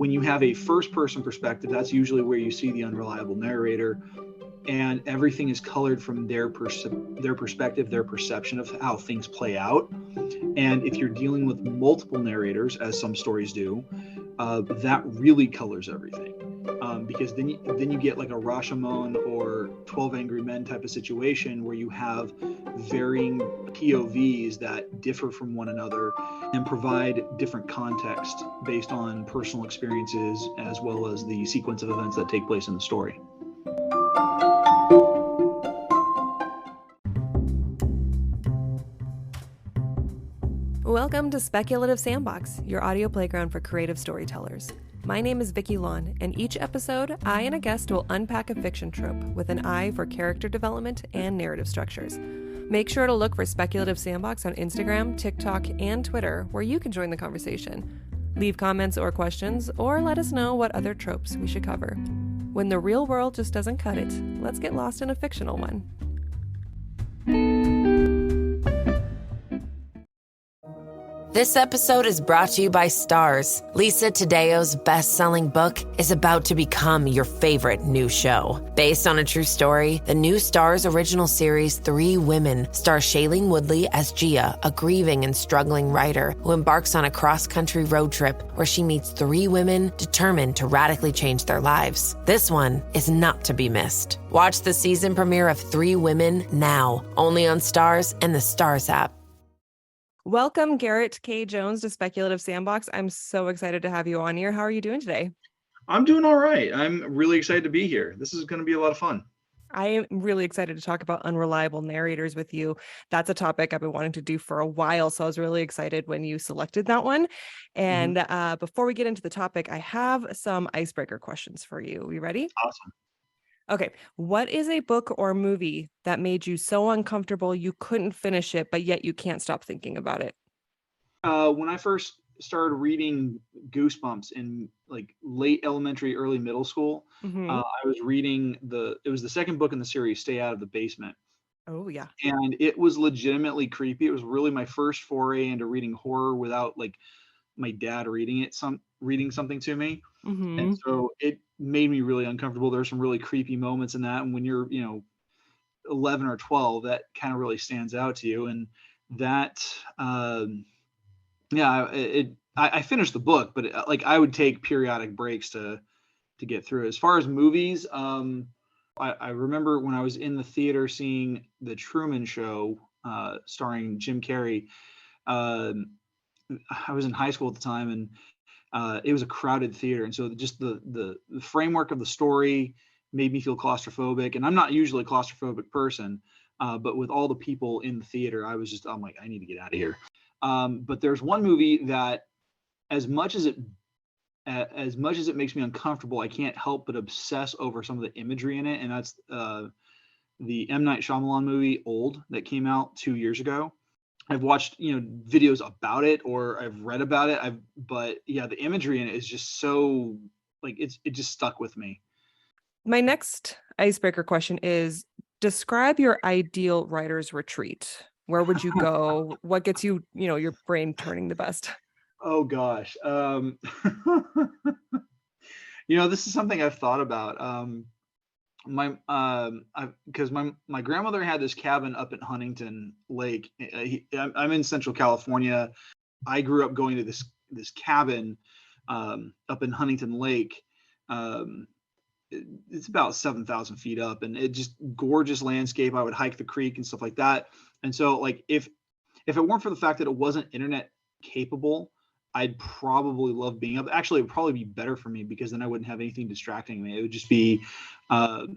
When you have a first person perspective, that's usually where you see the unreliable narrator, and everything is colored from their perspective, their perception of how things play out. And if you're dealing with multiple narrators, as some stories do, that really colors everything. Because then you get like a Rashomon or 12 Angry Men type of situation where you have varying POVs that differ from one another and provide different context based on personal experiences as well as the sequence of events that take place in the story. Welcome to Speculative Sandbox, your audio playground for creative storytellers. My name is Vickie, and each episode, I and a guest will unpack a fiction trope with an eye for character development and narrative structures. Make sure to look for Speculative Sandbox on Instagram, TikTok, and Twitter, where you can join the conversation. Leave comments or questions, or let us know what other tropes we should cover. When the real world just doesn't cut it, let's get lost in a fictional one. This episode is brought to you by Stars. Lisa Tadeo's best-selling book is about to become your favorite new show. Based on a true story, the new Stars original series 3 Women stars Shailene Woodley as Gia, a grieving and struggling writer who embarks on a cross-country road trip where she meets 3 women determined to radically change their lives. This one is not to be missed. Watch the season premiere of 3 Women now, only on Stars and the Stars app. Welcome, Garrett K. Jones, to Speculative Sandbox. I'm so excited to have you on here. How are you doing today? I'm doing all right. I'm really excited to be here. This is going to be a lot of fun. I am really excited to talk about unreliable narrators with you. That's a topic I've been wanting to do for a while, so I was really excited when you selected that one. And before we get into the topic, I have some icebreaker questions for you. Are you ready? Awesome. Okay. What is a book or movie that made you so uncomfortable you couldn't finish it, but yet you can't stop thinking about it? When I first started reading Goosebumps in like late elementary, early middle school, I was reading it was the second book in the series, Stay Out of the Basement. Oh, yeah. And it was legitimately creepy. It was really my first foray into reading horror without like my dad reading something to me. And so it made me really uncomfortable. There's some really creepy moments in that. And when you're, 11 or 12, that kind of really stands out to you. And that, I finished the book, but I would take periodic breaks to get through it. As far as movies, I remember when I was in the theater seeing The Truman Show, starring Jim Carrey. I was in high school at the time, and it was a crowded theater, and so just the framework of the story made me feel claustrophobic. And I'm not usually a claustrophobic person, but with all the people in the theater, I'm like, I need to get out of here. But there's one movie that, as much as it makes me uncomfortable, I can't help but obsess over some of the imagery in it, and that's the M. Night Shyamalan movie Old that came out 2 years ago. I've watched, videos about it, or I've read about it. But yeah, the imagery in it is just so it just stuck with me. My next icebreaker question is: describe your ideal writer's retreat. Where would you go? What gets you, your brain turning the best? Oh gosh. This is something I've thought about. Because my grandmother had this cabin up at Huntington Lake. I'm in Central California. I grew up going to this cabin up in Huntington Lake. It's about 7,000 feet up, and it just gorgeous landscape. I would hike the creek and stuff like that. And so if it weren't for the fact that it wasn't internet capable, I'd probably love being up. Actually, it would probably be better for me, because then I wouldn't have anything distracting me. It would just be, I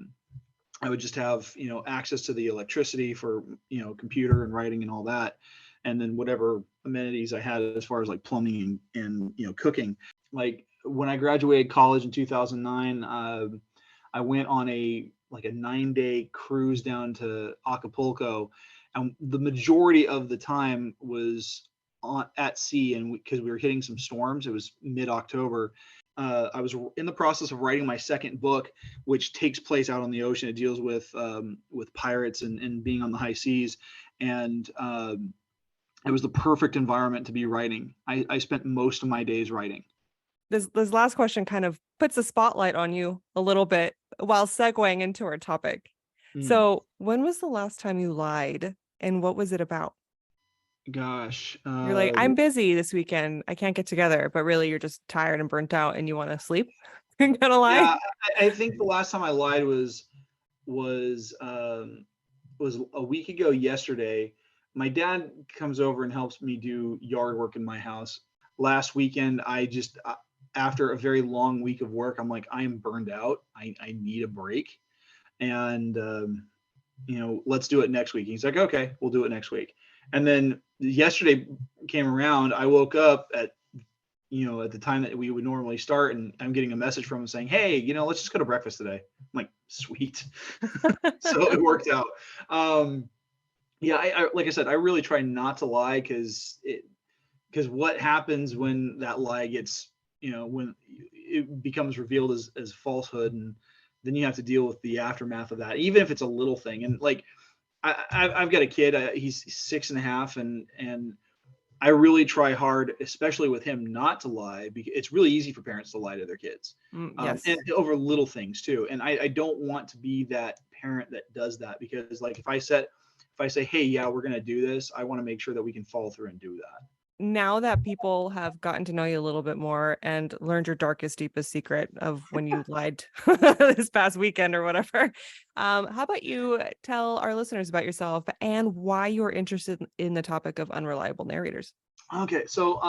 would just have, access to the electricity for, computer and writing and all that. And then whatever amenities I had as far as like plumbing and cooking. Like when I graduated college in 2009, I went on a 9-day cruise down to Acapulco. And the majority of the time was at sea, and because we were hitting some storms. It was mid-October. I was in the process of writing my second book, which takes place out on the ocean. It deals with pirates and being on the high seas, and it was the perfect environment to be writing. I spent most of my days writing. this last question kind of puts a spotlight on you a little bit while segueing into our topic. So when was the last time you lied and what was it about? Gosh, You're like, I'm busy this weekend. I can't get together, but really you're just tired and burnt out and you want to sleep. You're gonna lie. yeah, I think the last time I lied was a week ago yesterday. My dad comes over and helps me do yard work in my house. Last weekend, after a very long week of work, I'm like, I am burned out. I need a break. And, let's do it next week. He's like, okay, we'll do it next week. And then yesterday came around. I woke up at the time that we would normally start, and I'm getting a message from him saying, hey, let's just go to breakfast today. I'm like, sweet. So it worked out. Yeah, I like I said, I really try not to lie because what happens when that lie gets, when it becomes revealed as falsehood, and then you have to deal with the aftermath of that, even if it's a little thing. And like, I've got a kid, he's 6.5, and I really try hard, especially with him, not to lie, because it's really easy for parents to lie to their kids, Yes. and over little things too. And I don't want to be that parent that does that, because like if I say, hey, yeah, we're going to do this, I want to make sure that we can follow through and do that. Now that people have gotten to know you a little bit more and learned your darkest, deepest secret of when you lied this past weekend or whatever, how about you tell our listeners about yourself and why you're interested in the topic of unreliable narrators? Okay, so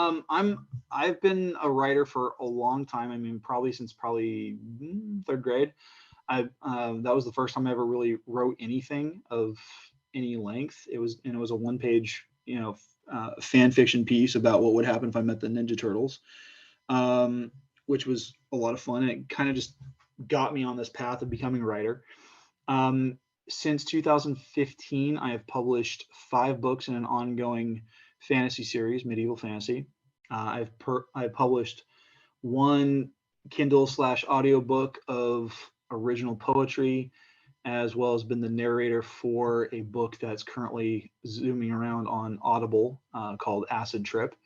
I've been a writer for a long time. I mean, probably since third grade. That was the first time I ever really wrote anything of any length. It was a one-page, fan fiction piece about what would happen if I met the Ninja Turtles, which was a lot of fun. And it kind of just got me on this path of becoming a writer. Since 2015, I have published 5 books in an ongoing fantasy series, medieval fantasy. I've published 1 Kindle/audio book of original poetry, as well as been the narrator for a book that's currently zooming around on Audible, called Acid Trip,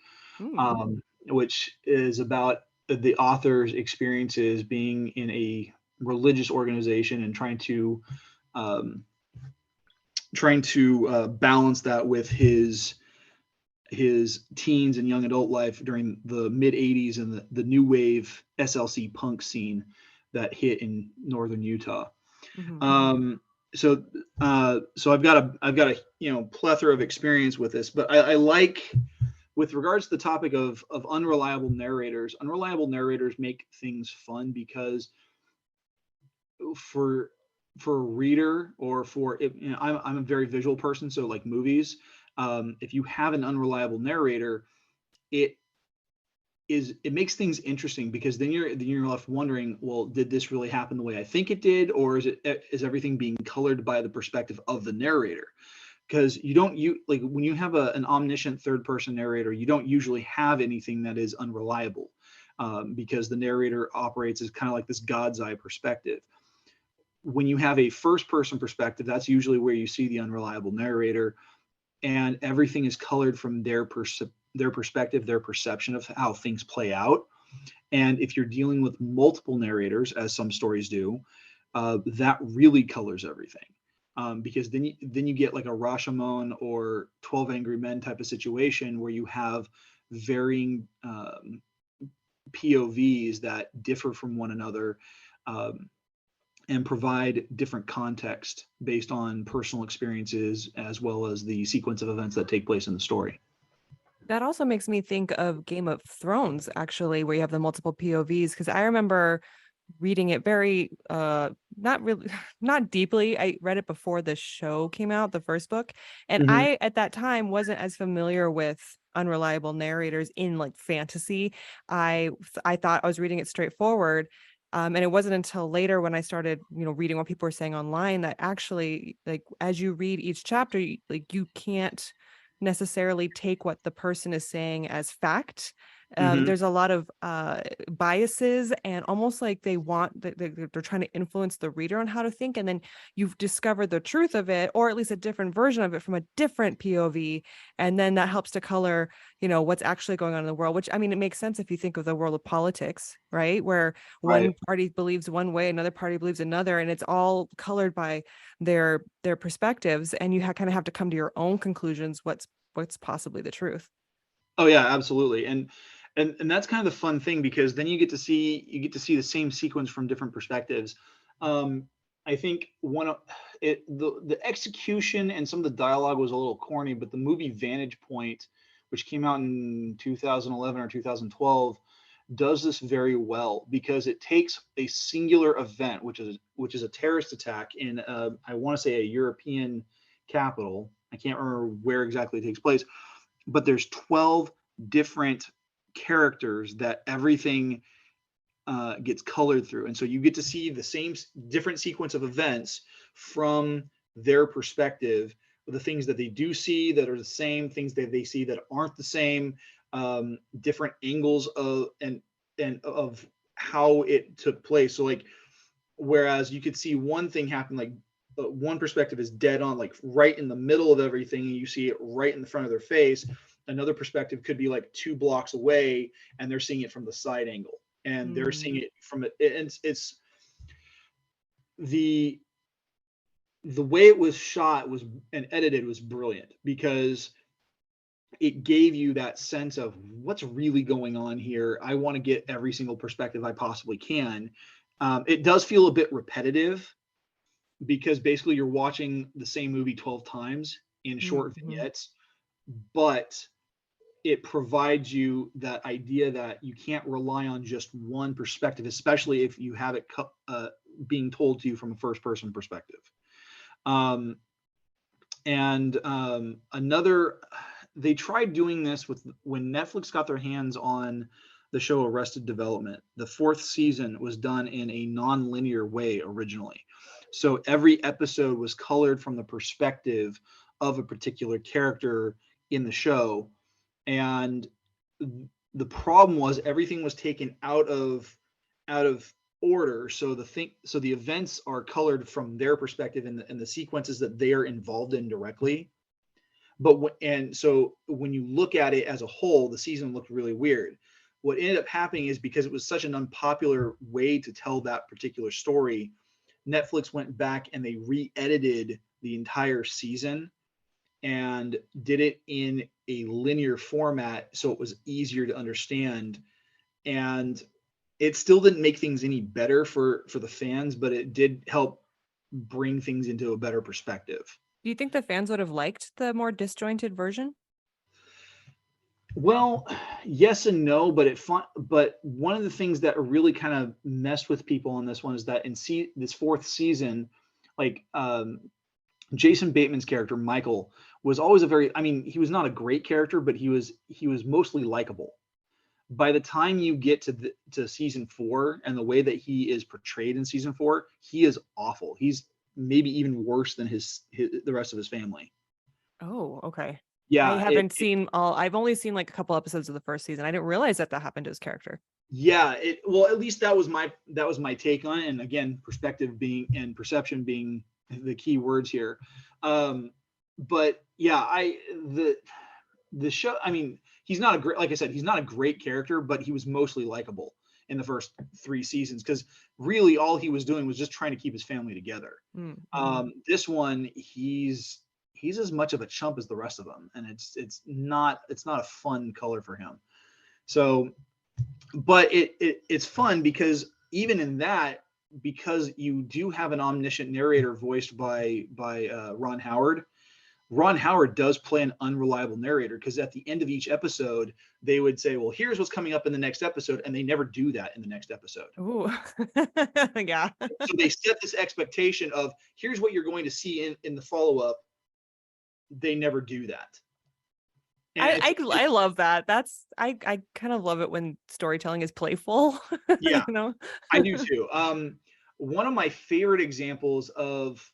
which is about the author's experiences being in a religious organization and trying to balance that with his teens and young adult life during the mid 80s and the new wave SLC punk scene that hit in northern Utah. So I've got a plethora of experience with this, but I like, with regards to the topic of unreliable narrators make things fun, because for a reader, or I'm a very visual person, so like movies, if you have an unreliable narrator, it makes things interesting, because then you're left wondering, well, did this really happen the way I think it did, or is everything being colored by the perspective of the narrator? Because like when you have an omniscient third person narrator, you don't usually have anything that is unreliable, because the narrator operates as kind of like this God's eye perspective. When you have a first person perspective, that's usually where you see the unreliable narrator, and everything is colored from their perspective, their perception of how things play out. And if you're dealing with multiple narrators, as some stories do, that really colors everything, because then you get like a Rashomon or 12 Angry Men type of situation, where you have varying POVs that differ from one another, and provide different context based on personal experiences, as well as the sequence of events that take place in the story. That also makes me think of Game of Thrones, actually, where you have the multiple POVs, because I remember reading it very not deeply. I read it before the show came out, the first book, and I at that time wasn't as familiar with unreliable narrators in like fantasy. I thought I was reading it straightforward. And it wasn't until later, when I started, reading what people were saying online, that actually, like, as you read each chapter, you can't necessarily take what the person is saying as fact, Mhm. There's a lot of biases, and almost like they're trying to influence the reader on how to think, and then you've discovered the truth of it, or at least a different version of it from a different POV, and then that helps to color, what's actually going on in the world. Which, I mean, it makes sense if you think of the world of politics, right, where Right. one party believes one way, another party believes another, and it's all colored by their perspectives, and you kind of have to come to your own conclusions, what's possibly the truth. Oh yeah, absolutely. And that's kind of the fun thing, because then you get to see the same sequence from different perspectives. Um, I think the execution and some of the dialogue was a little corny, but the movie Vantage Point, which came out in 2011 or 2012, does this very well, because it takes a singular event, which is a terrorist attack in I want to say a European capital. I can't remember where exactly it takes place, but there's 12 different characters that everything gets colored through, and so you get to see the same different sequence of events from their perspective, the things that they do see that are the same, things that they see that aren't the same, different angles of how it took place. So like, whereas you could see one thing happen, like one perspective is dead on, like right in the middle of everything, and you see it right in the front of their face. Another perspective could be like 2 blocks away, and they're seeing it from the side angle, and they're seeing it from it. It's the way it was shot was and edited was brilliant, because it gave you that sense of what's really going on here. I want to get every single perspective I possibly can. It does feel a bit repetitive, because basically you're watching the same movie 12 times in short Mm-hmm. vignettes, but it provides you that idea that you can't rely on just one perspective, especially if you have it being told to you from a first person perspective. Um, and they tried doing this with when Netflix got their hands on the show Arrested Development. The 4th season was done in a non-linear way originally. So every episode was colored from the perspective of a particular character in the show. And the problem was everything was taken out of order. So the events are colored from their perspective in the sequences that they are involved in directly. And so when you look at it as a whole, the season looked really weird. What ended up happening is, because it was such an unpopular way to tell that particular story, Netflix went back and they re-edited the entire season and did it in a linear format, so it was easier to understand. And it still didn't make things any better for the fans, but it did help bring things into a better perspective. Do you think the fans would have liked the more disjointed version? Well, yes and no, but one of the things that really kind of messed with people on this one is that this 4th season, like Jason Bateman's character Michael was always he was not a great character, but he was mostly likable. By the time you get to season 4 and the way that he is portrayed in season 4, he is awful. He's maybe even worse than the rest of his family. Oh, okay. I Yeah, haven't seen all. I've only seen like a couple episodes of the first season. I didn't realize that happened to his character. yeah. Well, at least that was my take on it. And again, perspective being and perception being the key words here. But yeah, the show. I mean, he's not a great, like I said, he's not a great character, but he was mostly likable in the first 3 seasons, because really all he was doing was just trying to keep his family together. Mm-hmm. This one, he's as much of a chump as the rest of them, and it's not a fun color for him. So, but it's fun, because even in that, because you do have an omniscient narrator voiced by Ron Howard. Ron Howard does play an unreliable narrator, because at the end of each episode, they would say, well, here's what's coming up in the next episode. And they never do that in the next episode. Ooh. Yeah. So they set this expectation of here's what you're going to see in the follow-up. They never do that. And I love that. I kind of love it when storytelling is playful. yeah, You know? I do too. One of my favorite examples of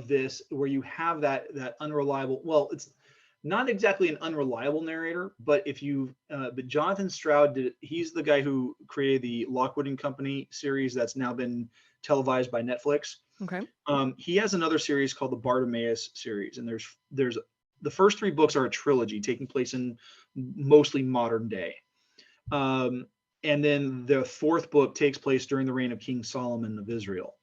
this, where you have that unreliable, well, not exactly an unreliable narrator, but but Jonathan Stroud he's the guy who created the Lockwood and Company series that's now been televised by Netflix. Okay. He has another series called the Bartimaeus series, and there's the first 3 books are a trilogy taking place in mostly modern day. And then the 4th book takes place during the reign of King Solomon of Israel.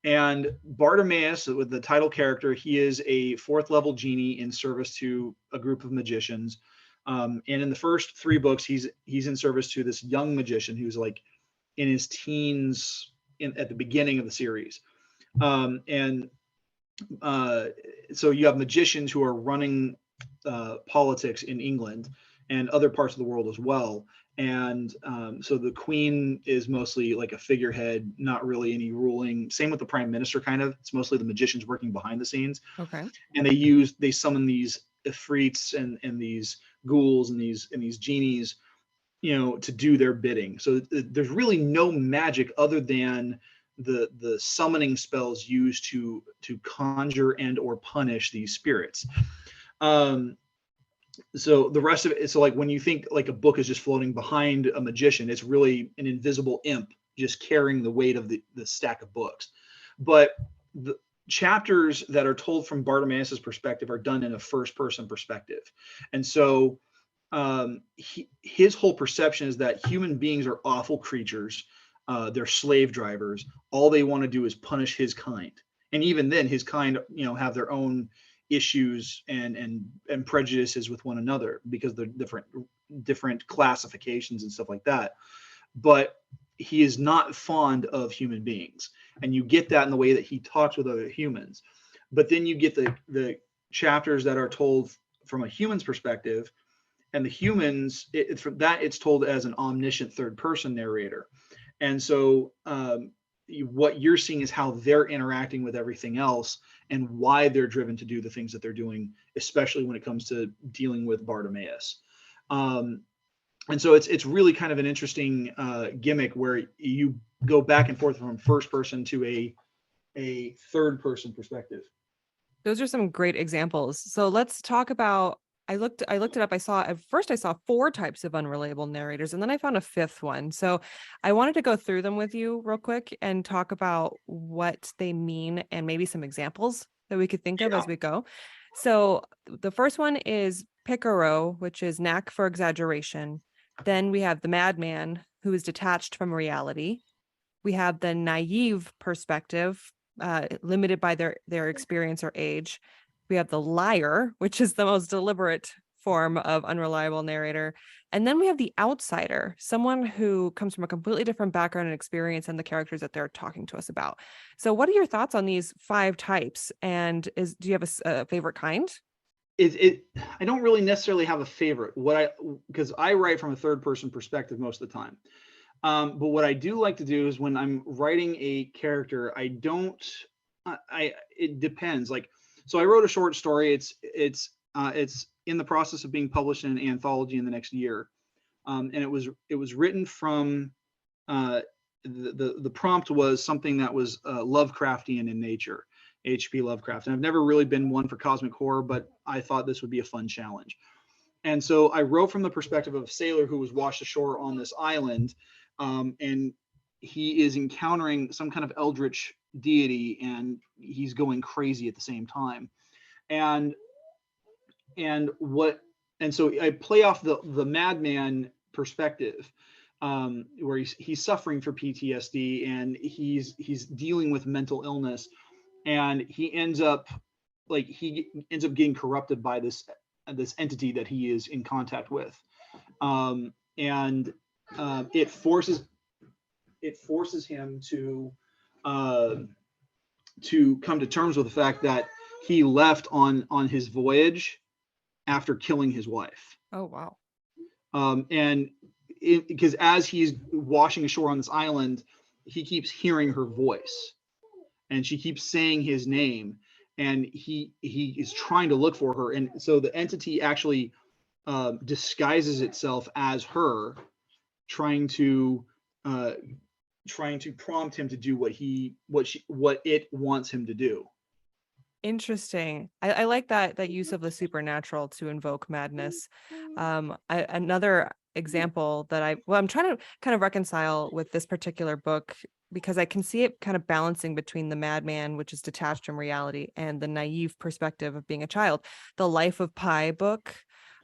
And Bartimaeus, with the title character, he is a 4th level genie in service to a group of magicians. And in the first 3 books, he's in service to this young magician who's like in his teens at the beginning of the series. So you have magicians who are running politics in England and other parts of the world as well. And so the queen is mostly like a figurehead, not really any ruling. Same with the prime minister, kind of. It's mostly the magicians working behind the scenes. Okay. And they summon these ifrits and these ghouls and these genies, to do their bidding. So there's really no magic other than the summoning spells used to conjure and or punish these spirits. So the rest of it, so like when you think like a book is just floating behind a magician, it's really an invisible imp just carrying the weight of the stack of books. But the chapters that are told from Bartimaeus' perspective are done in a first-person perspective. And so his whole perception is that human beings are awful creatures. They're slave drivers. All they want to do is punish his kind. And even then, his kind, have their own issues and prejudices with one another because they're different classifications and stuff like that. But he is not fond of human beings, and you get that in the way that he talks with other humans. But then you get the chapters that are told from a human's perspective, and the humans, it's told as an omniscient third person narrator. And so what you're seeing is how they're interacting with everything else and why they're driven to do the things that they're doing, especially when it comes to dealing with Bartimaeus. And so it's really kind of an interesting gimmick where you go back and forth from first person to a third person perspective. Those are some great examples. So let's talk about, I looked it up. I saw 4 types of unreliable narrators, and then I found a 5th one. So I wanted to go through them with you real quick and talk about what they mean and maybe some examples that we could think of as we go. So the first one is Picaro, which is knack for exaggeration. Then we have the madman, who is detached from reality. We have the naive perspective, limited by their experience or age. We have the liar, which is the most deliberate form of unreliable narrator. And then we have the outsider, someone who comes from a completely different background and experience than the characters that they're talking to us about. So what are your thoughts on these 5 types? And do you have a favorite kind? I don't really necessarily have a favorite. Because I write from a third person perspective most of the time. But what I do like to do is when I'm writing a character, it depends. Like, so I wrote a short story. It's in the process of being published in an anthology in the next year. And it was written from the prompt was something that was Lovecraftian in nature, H.P. Lovecraft. And I've never really been one for cosmic horror, but I thought this would be a fun challenge. And so I wrote from the perspective of a sailor who was washed ashore on this island, and he is encountering some kind of eldritch deity, and he's going crazy at the same time. And so I play off the madman perspective, where he's suffering for PTSD and he's dealing with mental illness, and he ends up getting corrupted by this entity that he is in contact with, and it forces him to come to terms with the fact that he left on his voyage after killing his wife. Oh, wow. And because as he's washing ashore on this island, he keeps hearing her voice, and she keeps saying his name, and he is trying to look for her. And so the entity actually disguises itself as her, trying to prompt him to do what it wants him to do. Interesting. I like that use of the supernatural to invoke madness. Another example that I'm trying to kind of reconcile with this particular book, because I can see it kind of balancing between the madman, which is detached from reality, and the naive perspective of being a child. The Life of Pi book,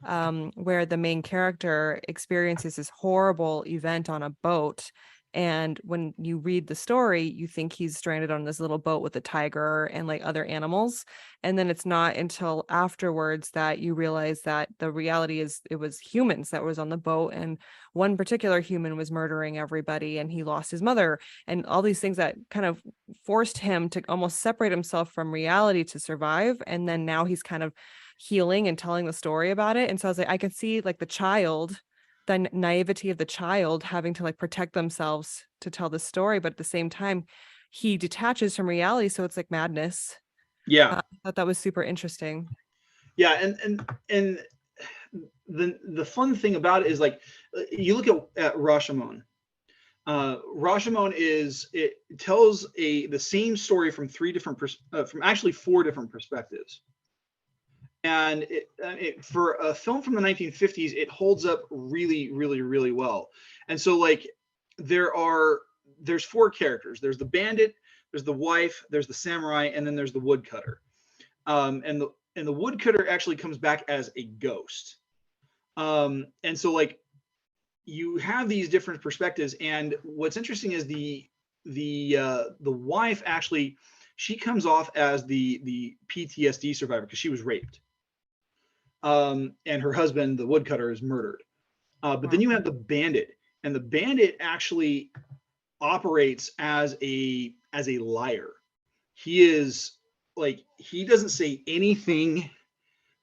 where the main character experiences this horrible event on a boat. And when you read the story, you think he's stranded on this little boat with a tiger and like other animals. And then it's not until afterwards that you realize that the reality is it was humans that was on the boat. And one particular human was murdering everybody, and he lost his mother, and all these things that kind of forced him to almost separate himself from reality to survive. And then now he's kind of healing and telling the story about it. And so I was like, I can see like the naivety of the child having to like protect themselves to tell the story, but at the same time he detaches from reality, so it's like madness. Yeah. I thought that was super interesting. Yeah, and the fun thing about it is, like, you look at Rashomon. Rashomon it tells the same story from from actually four different perspectives. And for a film from the 1950s, it holds up really, really, really well. And so, like, there's four characters. There's the bandit, there's the wife, there's the samurai, and then there's the woodcutter. And the woodcutter actually comes back as a ghost. And so, like, you have these different perspectives. And what's interesting is the wife actually, she comes off as the PTSD survivor because she was raped. And her husband, the woodcutter, is murdered. But then you have the bandit, and the bandit actually operates as a liar. He is like, he doesn't say anything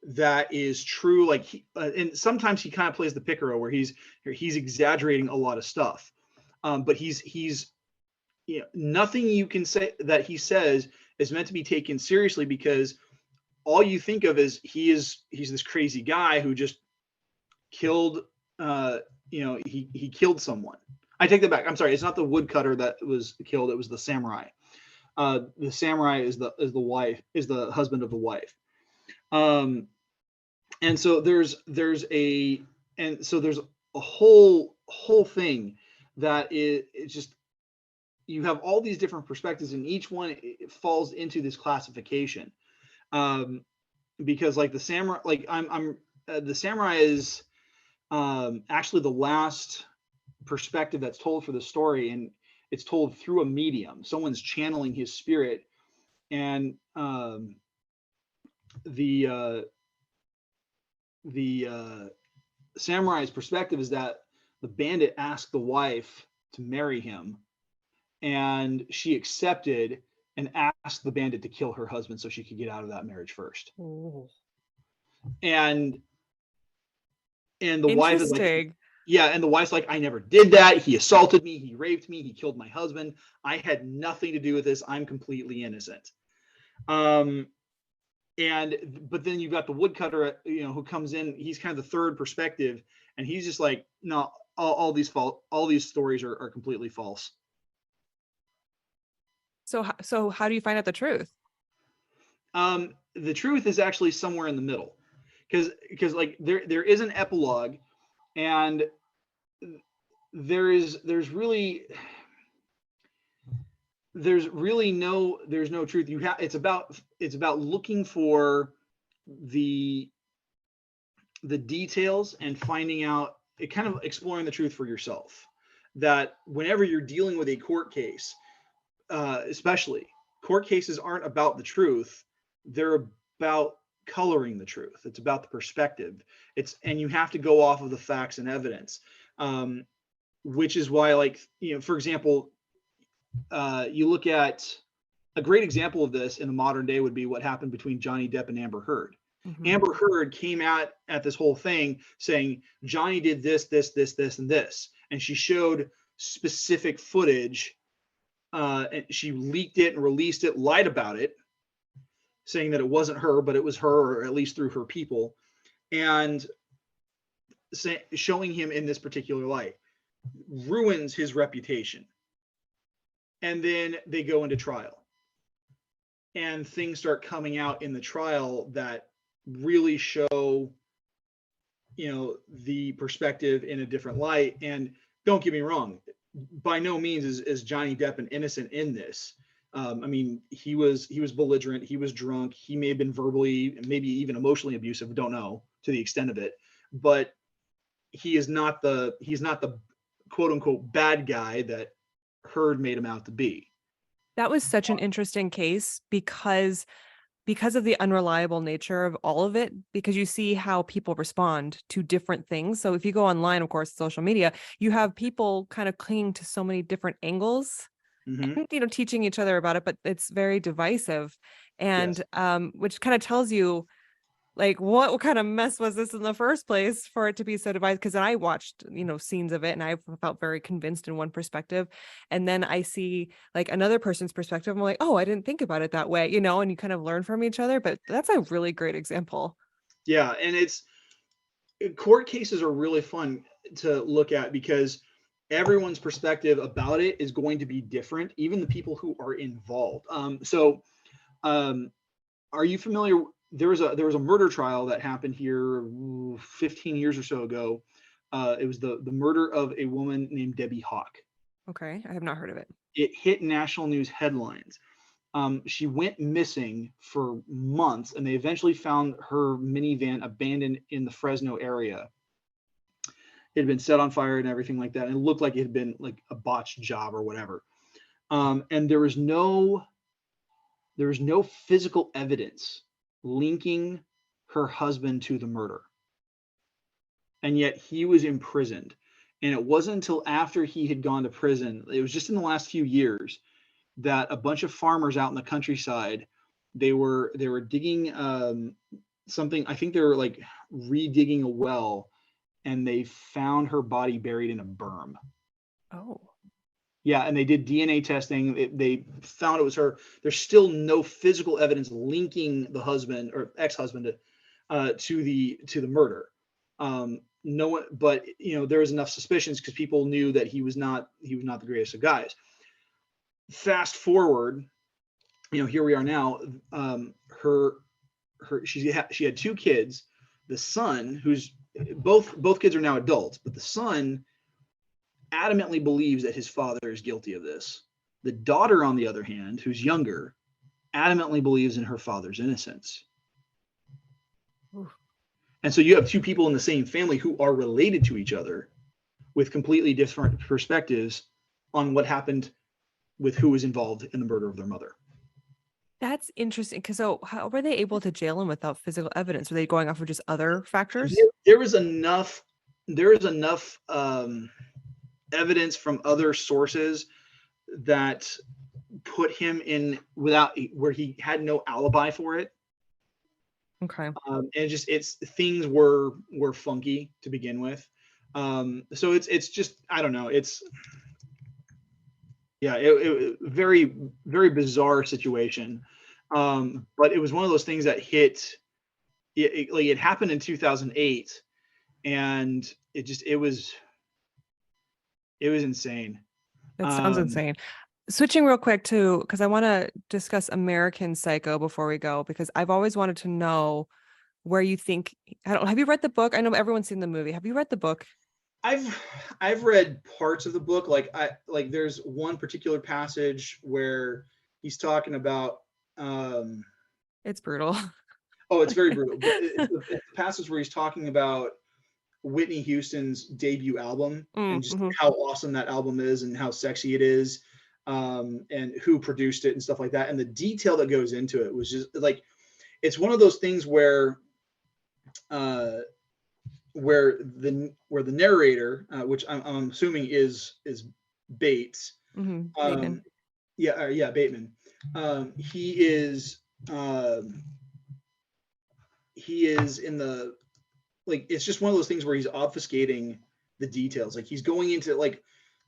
that is true. Like, and sometimes he kind of plays the picaro where he's exaggerating a lot of stuff. But he's nothing you can say that he says is meant to be taken seriously, because all you think of is he's this crazy guy who just killed he killed someone. I take that back. I'm sorry. It's not the woodcutter that was killed. It was the samurai. The samurai is the husband of the wife. And so there's a whole thing that it's just, you have all these different perspectives, and each one it falls into this classification. Because like the samurai, like the samurai is actually the last perspective that's told for the story, and it's told through a medium. Someone's channeling his spirit, and the samurai's perspective is that the bandit asked the wife to marry him, and she accepted and asked the bandit to kill her husband so she could get out of that marriage first. Ooh. And the wife is like, Yeah, and the wife's like, I never did that. He assaulted me. He raped me. He killed my husband. I had nothing to do with this. I'm completely innocent. But then you've got the woodcutter, who comes in. He's kind of the third perspective, and he's just like, no, all these stories are completely false. So how do you find out the truth? The truth is actually somewhere in the middle, because like there is an epilogue, and there's no truth. It's about looking for the details and finding out, kind of exploring the truth for yourself. That whenever you're dealing with a court case, especially court cases aren't about the truth. They're about coloring the truth. It's about the perspective. And you have to go off of the facts and evidence, which is why, like, for example, you look at a great example of this in the modern day would be what happened between Johnny Depp and Amber Heard. Mm-hmm. Amber Heard came out at this whole thing saying Johnny did this, and this, and she showed specific footage. And she leaked it and released it, lied about it, saying that it wasn't her, but it was her, or at least through her people, and showing him in this particular light ruins his reputation. And then they go into trial. and things start coming out in the trial that really show, the perspective in a different light. And don't get me wrong, by no means is Johnny Depp an innocent in this. I mean, he was belligerent, he was drunk, he may have been verbally and maybe even emotionally abusive, don't know to the extent of it, but he's not the quote unquote bad guy that Heard made him out to be. That was such an interesting case because of the unreliable nature of all of it, because you see how people respond to different things. So if you go online, of course, social media, you have people kind of clinging to so many different angles, Mm-hmm. and, teaching each other about it, but it's very divisive. And Yes. which kind of tells you, like, what kind of mess was this in the first place for it to be so divided? Because I watched, scenes of it, and I felt very convinced in one perspective, and then I see like another person's perspective. I'm like, oh, I didn't think about it that way, and you kind of learn from each other. But that's a really great example. Yeah, and it's court cases are really fun to look at because everyone's perspective about it is going to be different, even the people who are involved. Um, are you familiar? There was a murder trial that happened here 15 years or so ago. It was the murder of a woman named Debbie Hawk. Okay, I have not heard of it. It hit national news headlines. She went missing for months, and they eventually found her minivan abandoned in the Fresno area. It had been set on fire and everything like that, and it looked like it had been like a botched job or whatever. And there was no physical evidence linking her husband to the murder, and yet he was imprisoned. And it wasn't until after he had gone to prison, it was just in the last few years, that a bunch of farmers out in the countryside, they were digging something. I think they were like redigging a well, and they found her body buried in a berm. Oh, Yeah, and they did DNA testing. They found it was her. There's still no physical evidence linking the husband or ex-husband to the murder. No one, but there was enough suspicions because people knew that he was not the greatest of guys. Fast forward, here we are now. Her she had two kids. The son, who's both kids are now adults, but the son adamantly believes that his father is guilty of this. The daughter, on the other hand, who's younger, adamantly believes in her father's innocence. oof. And so you have two people in the same family who are related to each other with completely different perspectives on what happened with who was involved in the murder of their mother. That's interesting. Because so how were they able to jail him without physical evidence? Were they going off of just other factors? There is enough evidence from other sources that put him in without where he had no alibi for it. Okay. And just things were funky to begin with. So it's just, I don't know, it's it very, very bizarre situation. But it was one of those things that hit it happened in 2008, and it was insane. That sounds insane. Switching real quick to, because I want to discuss American Psycho before we go, because I've always wanted to know where you think, have you read the book? I know everyone's seen the movie. Have you read the book? I've read parts of the book. Like there's one particular passage where he's talking about It's brutal. oh, it's very brutal. But it's the passage where he's talking about Whitney Houston's debut album and just how awesome that album is and how sexy it is, and who produced it and stuff like that. And the detail that goes into it was just like, it's one of those things where the narrator, which I'm assuming is Bates. Bateman. Bateman. He is in the, like, it's just one of those things where he's obfuscating the details. Like he's going into like,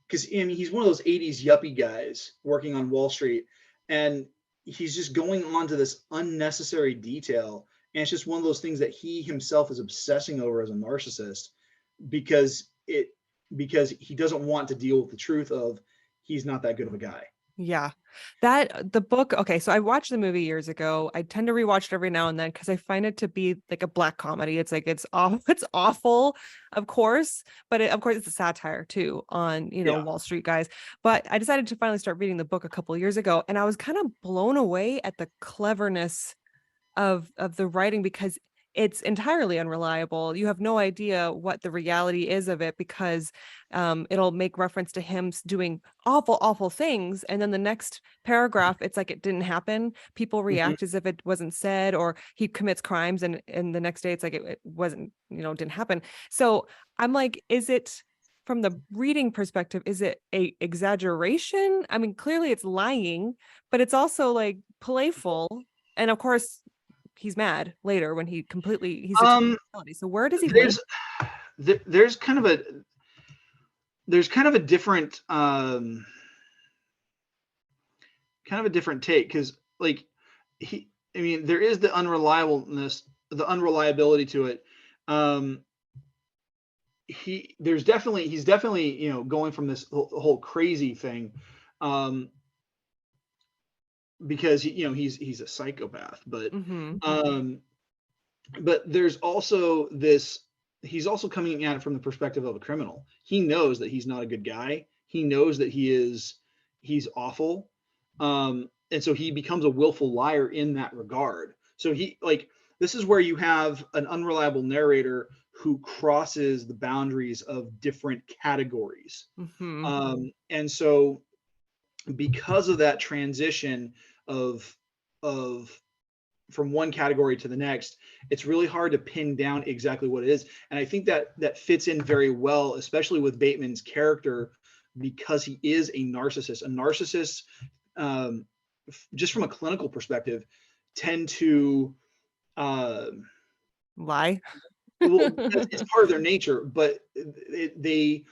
because I mean he's one of those 80s yuppie guys working on Wall Street, and he's just going on to this unnecessary detail. And it's just one of those things that he himself is obsessing over as a narcissist because he doesn't want to deal with the truth of he's not that good of a guy. Yeah. The book, okay, so I watched the movie years ago. I tend to rewatch it every now and then because I find it to be like a black comedy. It's like it's awful, it's awful, of course, but of course it's a satire too on, Yeah. Wall Street guys. But I decided to finally start reading the book a couple years ago, and I was kind of blown away at the cleverness of the writing because it's entirely unreliable. You have no idea what the reality is of it because it'll make reference to him doing awful, awful things. And then the next paragraph, it's like it didn't happen. People Mhm. react as if it wasn't said, or he commits crimes. And the next day, it's like it wasn't, didn't happen. So I'm like, is it from the reading perspective, is it a exaggeration? I mean, clearly it's lying, but it's also like playful. And of course, he's mad later when he's Um, reality. So where does he land? there's there's kind of a different take because like I mean, there is the unreliability to it. Um, he's definitely going from this whole crazy thing, um, because he's a psychopath, Mm-hmm. um, but there's also this. He's also coming at it from the perspective of a criminal. He knows that he's not a good guy. He knows that he's awful, and so he becomes a willful liar in that regard. So this is where you have an unreliable narrator who crosses the boundaries of different categories, Mm-hmm. and so because of that transition of of from one category to the next, it's really hard to pin down exactly what it is. And I think that fits in very well, especially with Bateman's character, because he is a narcissist. A narcissist, um, just from a clinical perspective, tend to, uh, Lie. well, it's part of their nature, but they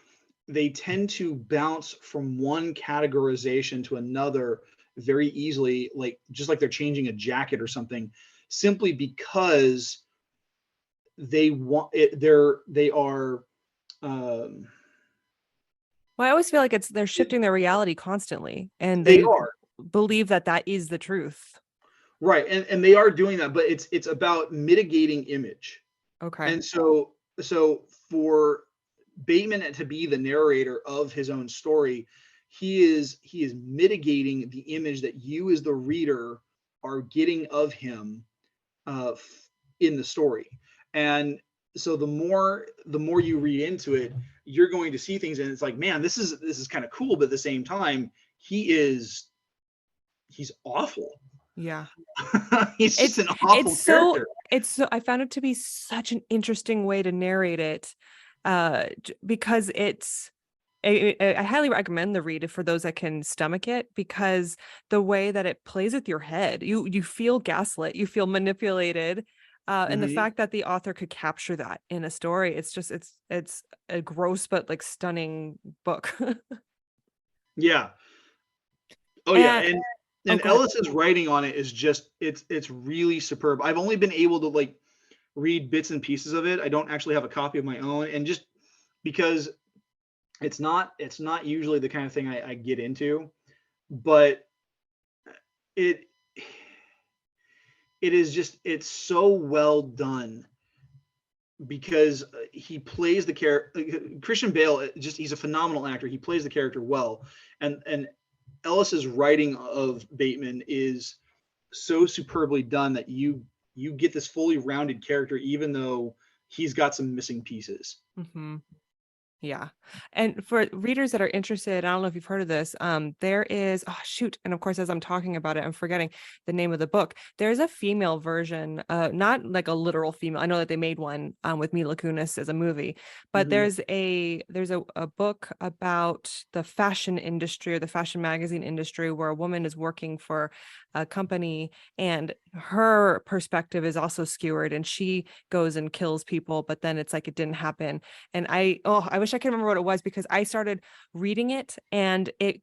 tend to bounce from one categorization to another very easily, like just like they're changing a jacket or something, simply because they want it. They are, um, Well, I always feel like they're shifting their reality constantly, and they they are believe that is the truth. right, and they are doing that, but it's about mitigating image. Okay. And so for Bateman to be the narrator of his own story, he is mitigating the image that you as the reader are getting of him, uh, in the story. And so the more you read into it, you're going to see things, and it's like, man, this is kind of cool, but at the same time, he's awful. Yeah. He's just It's an it's awful so character. it's so I found it to be such an interesting way to narrate it, because I highly recommend the read for those that can stomach it, because the way that it plays with your head, you feel gaslit, you feel manipulated, and the Mhm. fact that the author could capture that in a story, it's a gross but like stunning book. Yeah. Oh yeah, And and oh, and go ahead. Ellis's writing on it is just it's really superb. I've only been able to like read bits and pieces of it. I don't actually have a copy of my own, and just because it's not usually the kind of thing I get into, but it it is just it's so well done because he plays the character. Christian Bale, just he's a phenomenal actor. He plays the character well, and Ellis's writing of Bateman is so superbly done that you get this fully rounded character, even though he's got some missing pieces. Hmm. Yeah. And for readers that are interested, I don't know if you've heard of this. There is, oh shoot. And of course, as I'm talking about it, I'm forgetting the name of the book. There's a female version, not like a literal female. I know that they made one with Mila Kunis as a movie, but Hmm. there's a book about the fashion industry or the fashion magazine industry where a woman is working for a company and her perspective is also skewered and she goes and kills people, but then it's like it didn't happen. And I wish I could remember what it was because I started reading it and it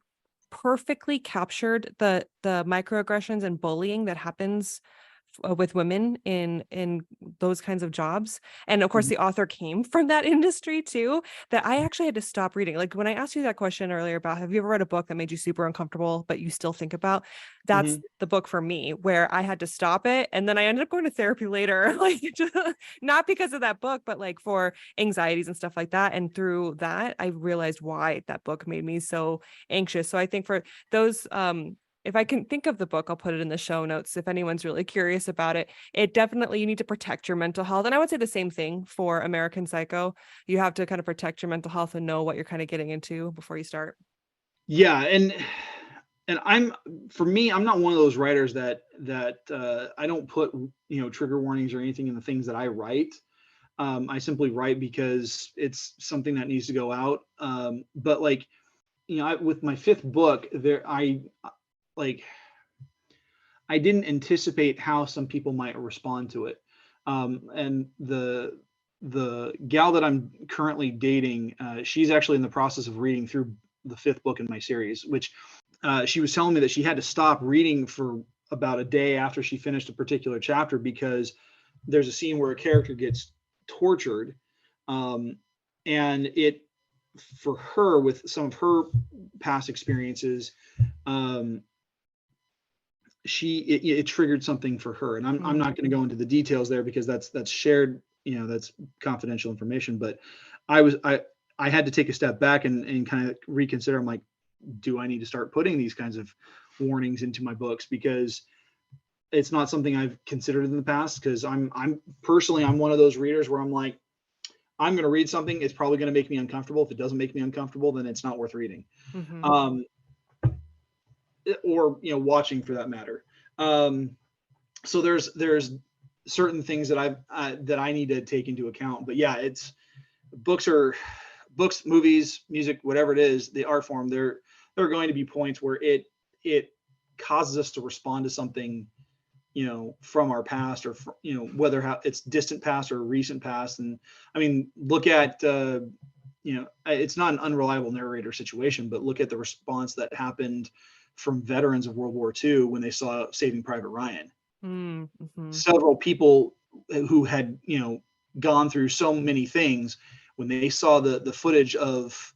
perfectly captured the microaggressions and bullying that happens with women in those kinds of jobs. And of course, Mhm. the author came from that industry too, that I actually had to stop reading. Like when I asked you that question earlier about have you ever read a book that made you super uncomfortable, but you still think about, that's Mhm. the book for me, where I had to stop it. And then I ended up going to therapy later, like not because of that book, but like for anxieties and stuff like that. And through that, I realized why that book made me so anxious. So I think for those, if I can think of the book, I'll put it in the show notes if anyone's really curious about it. It definitely, you need to protect your mental health. And I would say the same thing for American Psycho. You have to kind of protect your mental health and know what you're kind of getting into before you start. Yeah, and for me, I'm not one of those writers that I don't put trigger warnings or anything in the things that I write. I simply write because it's something that needs to go out. But like with my fifth book, like I didn't anticipate how some people might respond to it. And the gal that I'm currently dating, she's actually in the process of reading through the fifth book in my series, which she was telling me that she had to stop reading for about a day after she finished a particular chapter because there's a scene where a character gets tortured, and it for her with some of her past experiences, um, it triggered something for her, and I'm not going to go into the details there because that's shared, that's confidential information. But I had to take a step back and kind of reconsider. I'm like, do I need to start putting these kinds of warnings into my books, because it's not something I've considered in the past, because I'm personally, I'm one of those readers where I'm like, I'm going to read something, it's probably going to make me uncomfortable. If it doesn't make me uncomfortable, then it's not worth reading. Mm-hmm. um or watching for that matter. So there's certain things that I need to take into account. But yeah, it's books, movies, music, whatever it is, the art form, there are going to be points where it causes us to respond to something, from our past, or whether it's distant past or recent past. And I mean, look at it's not an unreliable narrator situation, but look at the response that happened from veterans of World War II when they saw Saving Private Ryan. Mm-hmm. Several people who had gone through so many things, when they saw the footage of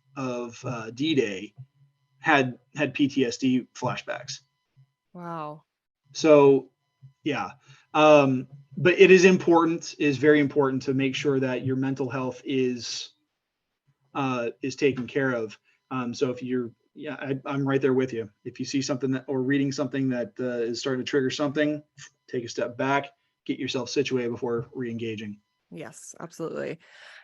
D-Day, had PTSD flashbacks. Wow. So yeah, but it is very important to make sure that your mental health is taken care of. So if you're, yeah, I'm right there with you. If you see something that, or reading something that is starting to trigger something, take a step back, get yourself situated before re-engaging. Yes, absolutely.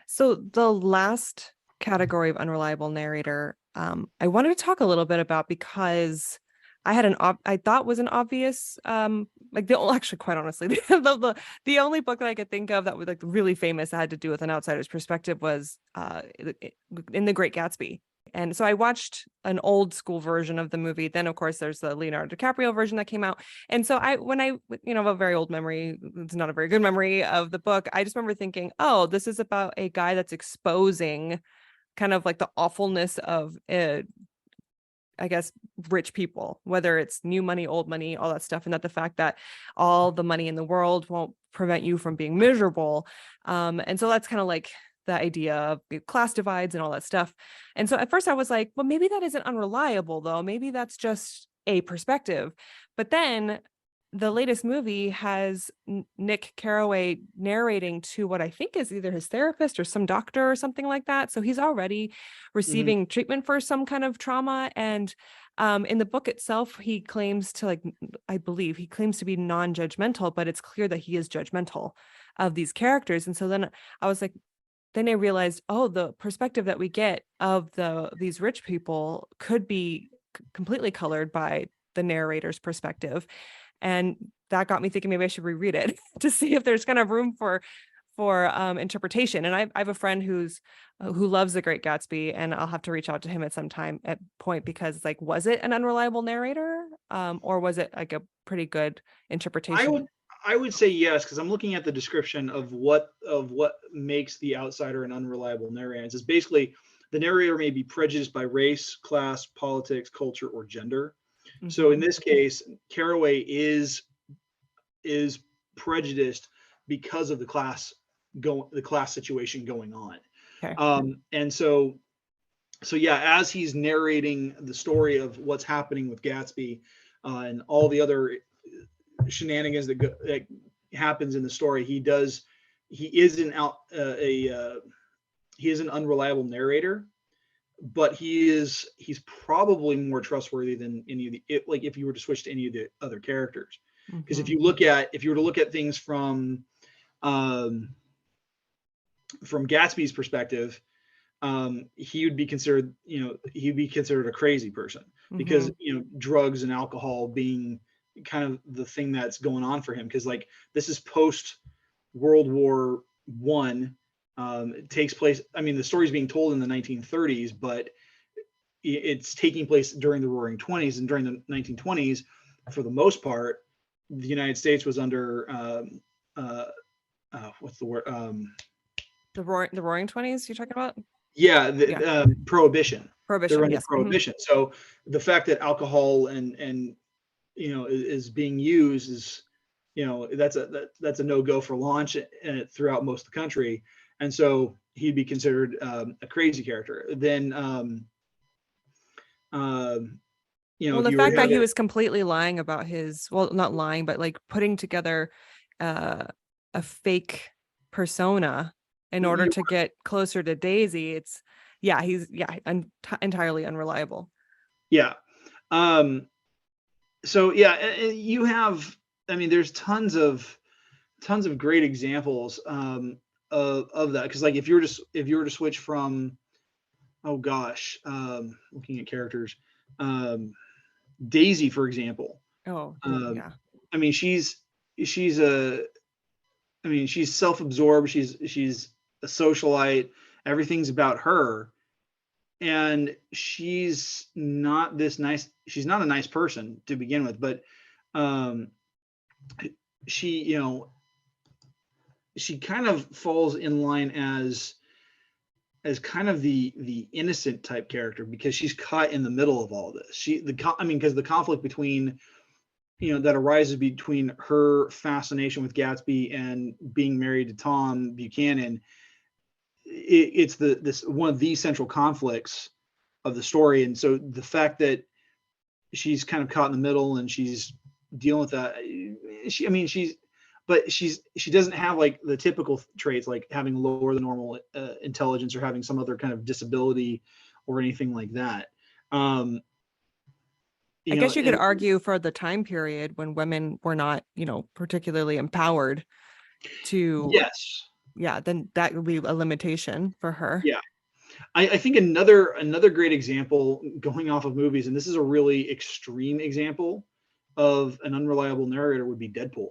So the last category of unreliable narrator, I wanted to talk a little bit about, because I had I thought was an obvious, like actually, quite honestly, the only book that I could think of that was like really famous that had to do with an outsider's perspective was in The Great Gatsby. And so I watched an old school version of the movie. Then, of course, there's the Leonardo DiCaprio version that came out. And so when I, have a very old memory, it's not a very good memory of the book. I just remember thinking, oh, this is about a guy that's exposing kind of like the awfulness of, I guess, rich people, whether it's new money, old money, all that stuff. And that the fact that all the money in the world won't prevent you from being miserable. And so that's kind of like the idea of class divides and all that stuff. And so at first I was like, well, maybe that isn't unreliable though. Maybe that's just a perspective. But then the latest movie has Nick Carraway narrating to what I think is either his therapist or some doctor or something like that. So he's already Mm-hmm. receiving treatment for some kind of trauma. And in the book itself, he claims to I believe he claims to be non-judgmental, but it's clear that he is judgmental of these characters. And so then I was like, then I realized, oh, the perspective that we get of these rich people could be completely colored by the narrator's perspective. And that got me thinking maybe I should reread it to see if there's kind of room for interpretation. And I have a friend who loves The Great Gatsby, and I'll have to reach out to him at some time at point, because like, was it an unreliable narrator, or was it like a pretty good interpretation? I would say yes, because I'm looking at the description of what makes the outsider an unreliable narrator. It's basically the narrator may be prejudiced by race, class, politics, culture, or gender. So in Mhm. this case, Carraway is prejudiced because of the class situation going on. Okay. And so yeah, as he's narrating the story of what's happening with Gatsby and all the other shenanigans that happens in the story, he is an unreliable narrator, but he's probably more trustworthy than any of like if you were to switch to any of the other characters. Because if you were to look at things from Gatsby's perspective, he would be considered a crazy person because drugs and alcohol being kind of the thing that's going on for him, because like this is post World War I. It takes place, I mean, the story's being told in the 1930s, but it's taking place during the Roaring 20s, and during the 1920s, for the most part, the United States was under what's the word? The Roaring 20s you're talking about? Yeah, prohibition. Prohibition. They're under Yes. prohibition. So the fact that alcohol and is being used is, that's a no-go for launch throughout most of the country, and so he'd be considered a crazy character. Then the fact that he was completely lying about his, well, not lying, but like putting together a fake persona in order to get closer to Daisy, he's entirely unreliable. Yeah. So yeah, you have, I mean, there's tons of great examples of that, because like if you were to switch from, looking at characters, Daisy, for example. Yeah. I mean, she's self-absorbed. She's a socialite. Everything's about her, and she's not a nice person to begin with, but she kind of falls in line as kind of the innocent type character, because she's caught in the middle of all this. Because the conflict between, that arises between her fascination with Gatsby and being married to Tom Buchanan, it's this one of the central conflicts of the story. And so the fact that she's kind of caught in the middle and she's dealing with that, she doesn't have like the typical traits, like having lower than normal intelligence or having some other kind of disability or anything like that. I guess you could argue for the time period when women were not, particularly empowered to. Yes. Yeah, then that would be a limitation for her. Yeah. I think another great example, going off of movies, and this is a really extreme example of an unreliable narrator, would be Deadpool.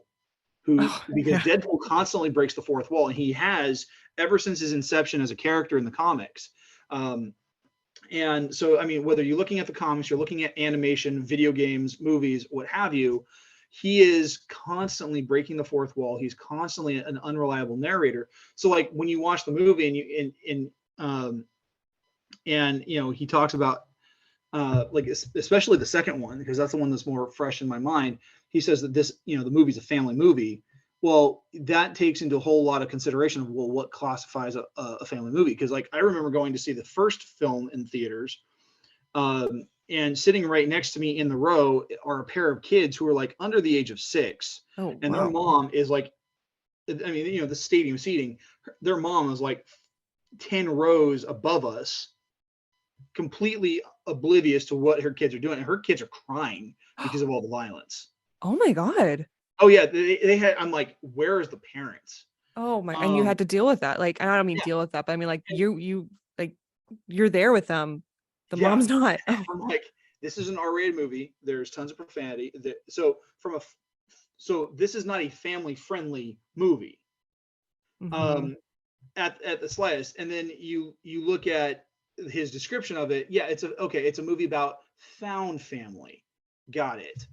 Because Deadpool constantly breaks the fourth wall, and he has ever since his inception as a character in the comics. And so, I mean, whether you're looking at the comics, you're looking at animation, video games, movies, what have you, he is constantly breaking the fourth wall. He's constantly an unreliable narrator. So, like when you watch the movie and he talks about like especially the second one, because that's the one that's more fresh in my mind. He says that this, the movie's a family movie. Well, that takes into a whole lot of consideration of, well, what classifies a family movie? Because like I remember going to see the first film in theaters, and sitting right next to me in the row are a pair of kids who are like under the age of 6, and their mom is like, I mean, the stadium seating, their mom is like 10 rows above us, completely oblivious to what her kids are doing, and her kids are crying because of all the violence. Oh my God. Oh yeah, they had. I'm like, where is the parents? Oh my! And you had to deal with that. Like, I don't mean deal with that, but I mean like you like you're there with them. The mom's not. I'm like, this is an R-rated movie. There's tons of profanity. So this is not a family-friendly movie. Mm-hmm. At the slightest. And then you look at his description of it. Yeah, it's a movie about found family. Got it.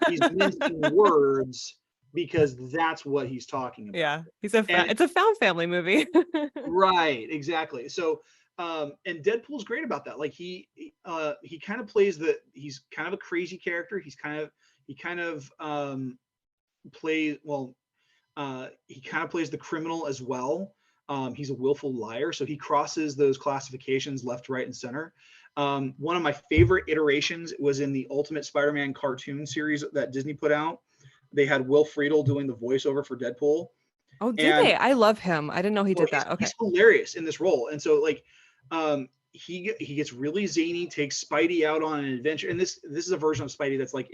He's mincing words because that's what he's talking about. Yeah, it's a found family movie. Right, exactly. So, and Deadpool's great about that. Like he kind of plays he's kind of a crazy character. He kind of plays, well, He kind of plays the criminal as well. He's a willful liar, so he crosses those classifications left, right, and center. One of my favorite iterations was in the Ultimate Spider-Man cartoon series that Disney put out. They had Will Friedle doing the voiceover for Deadpool. Oh, did they? I love him. I didn't know he did that. Okay. He's hilarious in this role. And so like he gets really zany, takes Spidey out on an adventure. And this is a version of Spidey that's like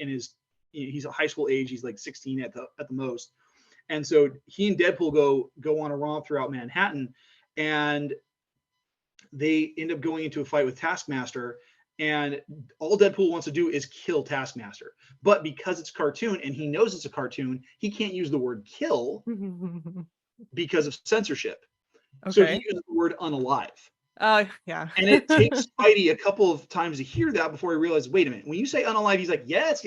he's a high school age, he's like 16 at the most. And so he and Deadpool go on a romp throughout Manhattan, and they end up going into a fight with Taskmaster, and all Deadpool wants to do is kill Taskmaster. But because it's cartoon and he knows it's a cartoon, he can't use the word kill because of censorship. Okay. So he uses the word unalive. Yeah. And it takes Spidey a couple of times to hear that before he realizes, wait a minute, when you say unalive, he's like, yes,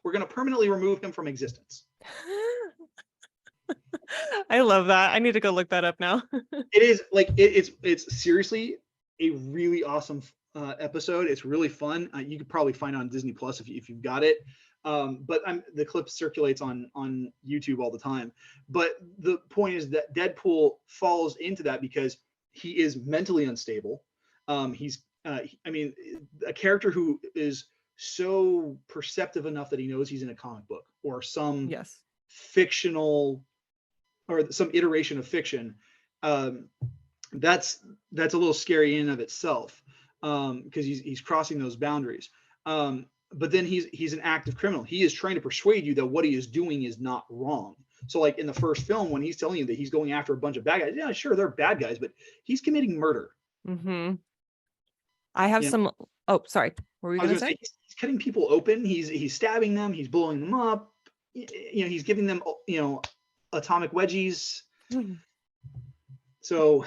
we're going to permanently remove him from existence. I love that. I need to go look that up now. It is like it's seriously a really awesome episode. It's really fun. You could probably find it on Disney Plus if you've got it. But the clip circulates on YouTube all the time. But the point is that Deadpool falls into that because he is mentally unstable. He's a character who is so perceptive enough that he knows he's in a comic book or some fictional or some iteration of fiction. That's a little scary in and of itself, because he's crossing those boundaries. But then he's an active criminal. He is trying to persuade you that what he is doing is not wrong. So like in the first film, when he's telling you that he's going after a bunch of bad guys, yeah, sure, they're bad guys, but he's committing murder. Mm-hmm. I have some. Oh, sorry. What were you going to say? He's cutting people open. He's stabbing them. He's blowing them up. He's giving them, atomic wedgies. Mm-hmm. So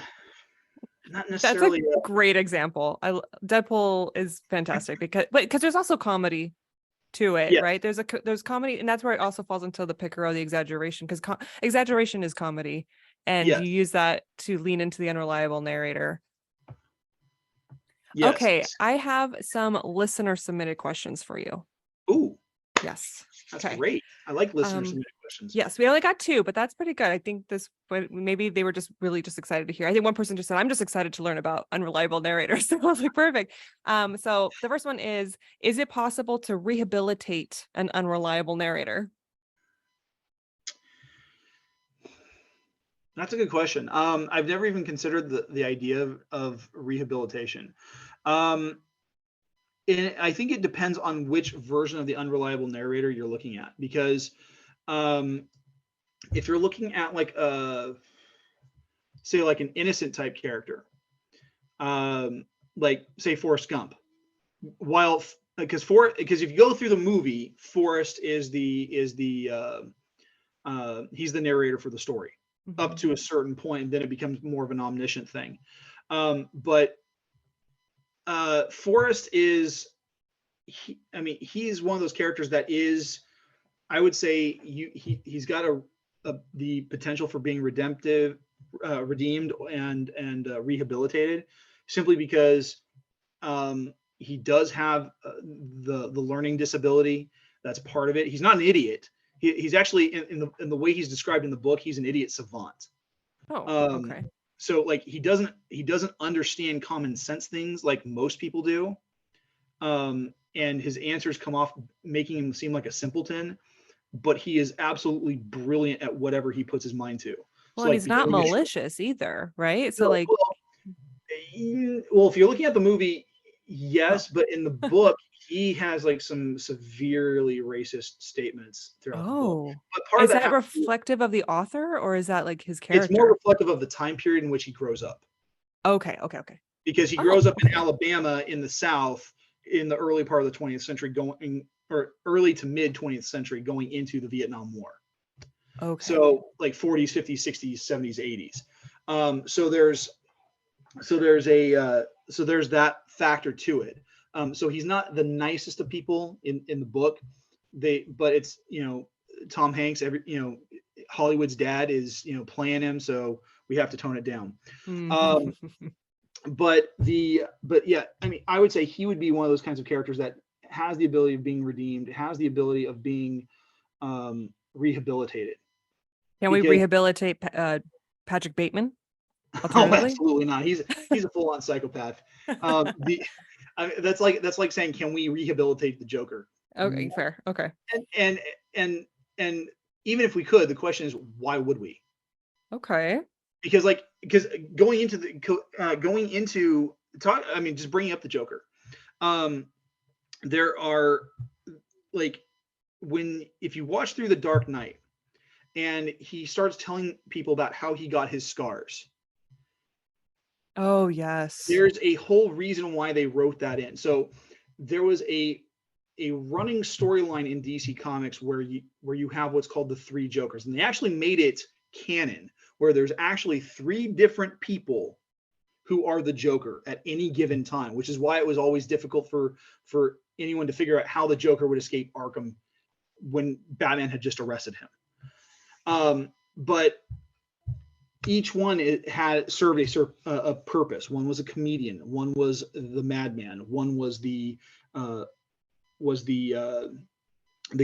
not necessarily. That's a great example. Deadpool is fantastic because there's also comedy to it, right? There's comedy, and that's where it also falls into the picker of the exaggeration, because exaggeration is comedy, and you use that to lean into the unreliable narrator. Yes. Okay, I have some listener submitted questions for you. Ooh. Yes. That's great. I like listener submitted questions. Yes, we only got 2, but that's pretty good. I think maybe they were just really excited to hear. I think one person just said, I'm just excited to learn about unreliable narrators. So I was like, perfect. So the first one is it possible to rehabilitate an unreliable narrator? That's a good question. I've never even considered the idea of rehabilitation. I think it depends on which version of the unreliable narrator you're looking at, because if you're looking at like say like an innocent type character, like say Forrest Gump, because if you go through the movie, Forrest is he's the narrator for the story up to a certain point, and then it becomes more of an omniscient thing. But Forrest is, he's one of those characters that is, I would say, he's got the potential for being redeemed and rehabilitated, simply because he does have the learning disability. That's part of it. He's not an idiot. He's actually in the way he's described in the book, he's an idiot savant. Oh, okay. So like he doesn't understand common sense things like most people do, and his answers come off making him seem like a simpleton, but he is absolutely brilliant at whatever he puts his mind to. Well, so, like, he's not malicious either, right? So well, if you're looking at the movie, yes, but in the book he has like some severely racist statements throughout the book. But part is that reflective of the author, or is that like his character? It's more reflective of the time period in which he grows up. Okay. Because he grows up in Alabama in the South in the early part of the 20th century, early to mid 20th century, going into the Vietnam War. Okay. So like 40s, 50s, 60s, 70s, 80s. So there's that factor to it. So he's not the nicest of people in the book. But it's, Tom Hanks, Hollywood's dad is, playing him, so we have to tone it down. But yeah, I would say he would be one of those kinds of characters that has the ability of being redeemed, has the ability of being rehabilitated. Can we because rehabilitate Patrick Bateman? oh, Alternatively, absolutely not. He's a full-on psychopath. That's like saying, can we rehabilitate the Joker? okay, fair. Okay, And and even if we could, the question is, why would we? okay. Because going into talk, I mean, just bringing up the Joker, there are, like, if you watch through The Dark Knight and he starts telling people about how he got his scars, Oh yes. there's a whole reason why they wrote that in. So there was a running storyline in DC Comics where you have what's called the three Jokers, and they actually made it canon, where there's actually three different people who are the Joker at any given time, which is why it was always difficult for anyone to figure out how the Joker would escape Arkham when Batman had just arrested him. But each one had served a purpose. One was a comedian, one was the madman, one was the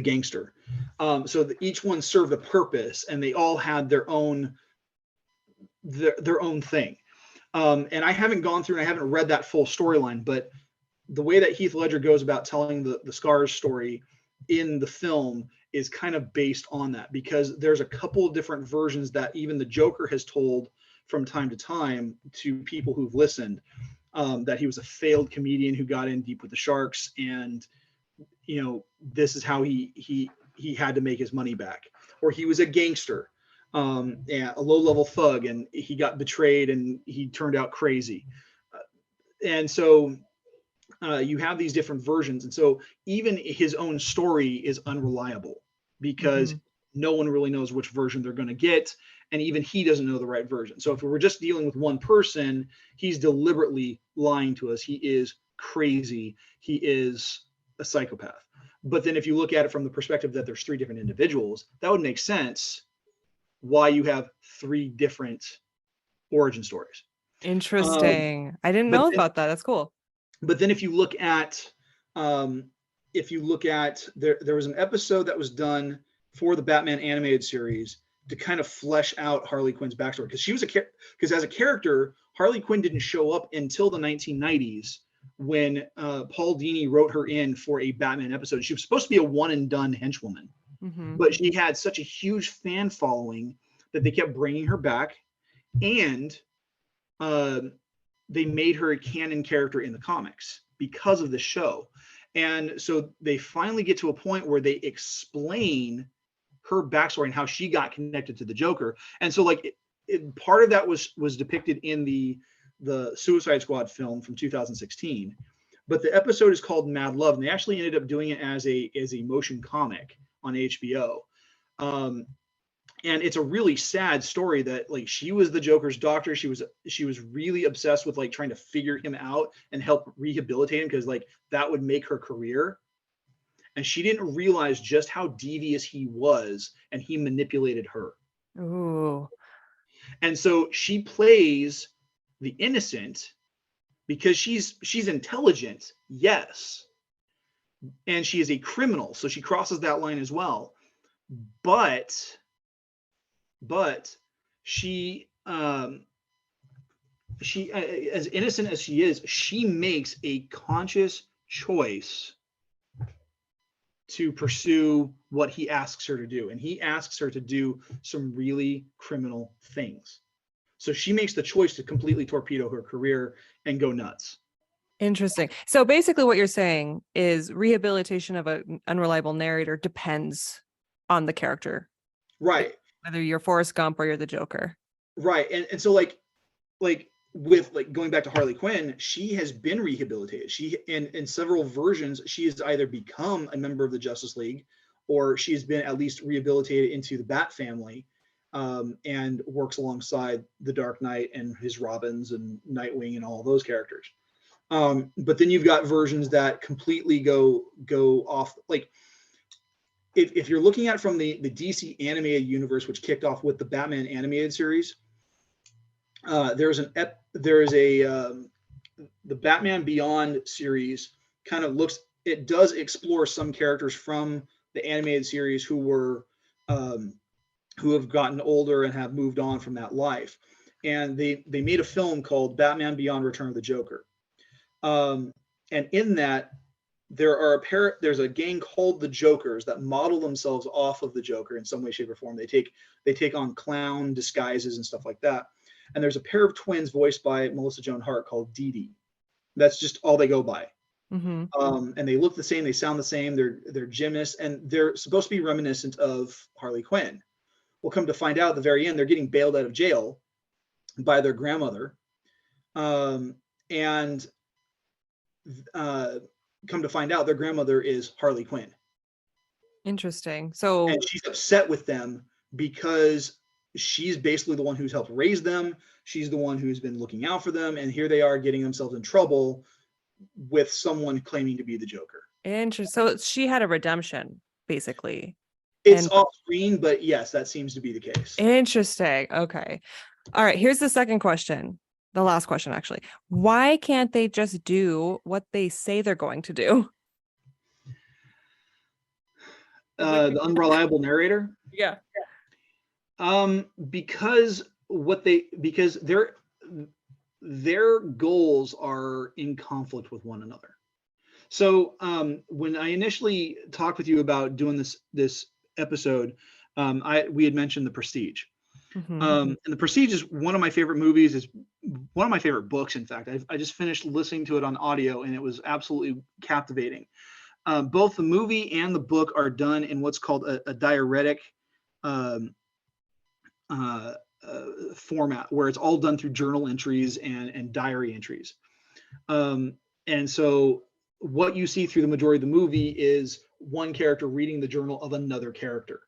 gangster. So each one served a purpose, and they all had their own thing. And I haven't gone through and I haven't read that full storyline, but the way that Heath Ledger goes about telling the Scars story in the film is kind of based on that, because there's a couple of different versions that even the Joker has told from time to time to people who've listened, that he was a failed comedian who got in deep with the sharks, and this is how he had to make his money back, or he was a gangster, and a low-level thug, and he got betrayed and he turned out crazy, and so you have these different versions. And so even his own story is unreliable, because no one really knows which version they're going to get, and even he doesn't know the right version. So if we were just dealing with one person, he's deliberately lying to us. He is crazy. He is a psychopath. But then if you look at it from the perspective that there's three different individuals, that would make sense why you have three different origin stories. Interesting. I didn't know about that. That's cool. But then if you look at there was an episode that was done for the Batman animated series to kind of flesh out Harley Quinn's backstory, because as a character, Harley Quinn didn't show up until the 1990s, when Paul Dini wrote her in for a Batman episode. She was supposed to be a one and done henchwoman, but she had such a huge fan following that they kept bringing her back, and they made her a canon character in the comics because of the show. And so they finally get to a point where they explain her backstory and how she got connected to the Joker. And so part of that was depicted in the Suicide Squad film from 2016. But the episode is called Mad Love, and they actually ended up doing it as a motion comic on HBO. And it's a really sad story that she was the Joker's doctor. She was really obsessed with trying to figure him out and help rehabilitate him, because that would make her career. And she didn't realize just how devious he was, and he manipulated her. Ooh. And so she plays the innocent because she's intelligent, yes. And she is a criminal, so she crosses that line as well. But she as innocent as she is, she makes a conscious choice to pursue what he asks her to do, and he asks her to do some really criminal things. So she makes the choice to completely torpedo her career and go nuts. Interesting. So basically what you're saying is rehabilitation of an unreliable narrator depends on the character, right? Whether you're Forrest Gump or you're the Joker. Right. And so with going back to Harley Quinn, she has been rehabilitated. She in several versions, she has either become a member of the Justice League, or she's been at least rehabilitated into the Bat family, and works alongside the Dark Knight and his Robins and Nightwing and all of those characters. But then you've got versions that completely go off. If you're looking at it from the DC animated universe, which kicked off with the Batman animated series, the Batman Beyond series it does explore some characters from the animated series who were who have gotten older and have moved on from that life. And they made a film called Batman Beyond Return of the Joker. And in that, there's a gang called the Jokers that model themselves off of the Joker in some way, shape, or form. They take on clown disguises and stuff like that. And there's a pair of twins voiced by Melissa Joan Hart called Dee Dee. That's just all they go by. Mm-hmm. And they look the same, they sound the same. They're gymnasts, and they're supposed to be reminiscent of Harley Quinn. We'll come to find out at the very end, they're getting bailed out of jail by their grandmother. And come to find out their grandmother is Harley Quinn. Interesting. So, and she's upset with them because she's basically the one who's helped raise them. She's the one who's been looking out for them. And here they are getting themselves in trouble with someone claiming to be the Joker. interesting. So she had a redemption, basically. It's off screen, but yes, that seems to be the case. Interesting. Okay. All right. Here's the second question. The last question, actually. Why can't they just do what they say they're going to do? The unreliable narrator? Yeah. Because their goals are in conflict with one another. So when I initially talked with you about doing this episode, we had mentioned The Prestige. Mm-hmm. And The Prestige is one of my favorite movies. It's one of my favorite books. In fact, I just finished listening to it on audio, and it was absolutely captivating. Both the movie and the book are done in what's called a diuretic format, where it's all done through journal entries and diary entries. And so what you see through the majority of the movie is one character reading the journal of another character,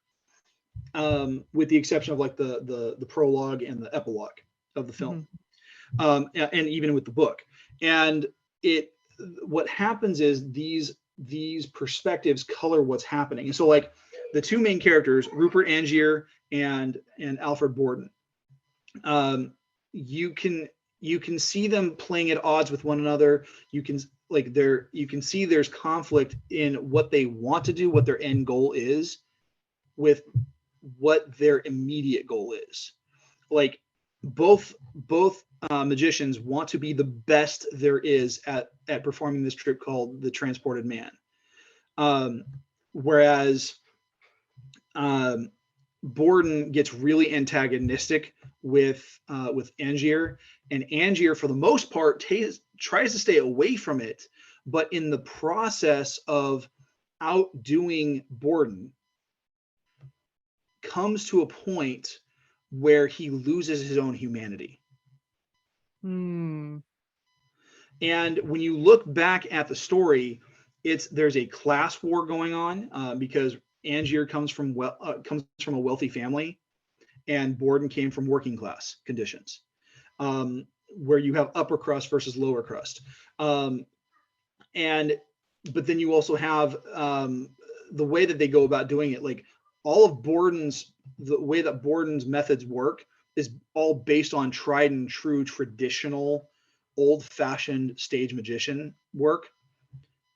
with the exception of like the prologue and the epilogue of the film. Mm-hmm. And even with the book. And what happens is these perspectives color what's happening. And so like the two main characters, Rupert Angier and Alfred Borden, you can see them playing at odds with one another. You can see there's conflict in what they want to do, what their end goal is, with what their immediate goal is. Like both magicians want to be the best there is at performing this trick called the Transported Man. Whereas Borden gets really antagonistic with Angier, and Angier, for the most part, tries to stay away from it, but in the process of outdoing Borden, comes to a point where he loses his own humanity. And when you look back at the story, there's a class war going on, because Angier comes from a wealthy family, and Borden came from working class conditions, where you have upper crust versus lower crust. But then you also have the way that they go about doing it. Like all of the way that Borden's methods work is all based on tried and true traditional old-fashioned stage magician work.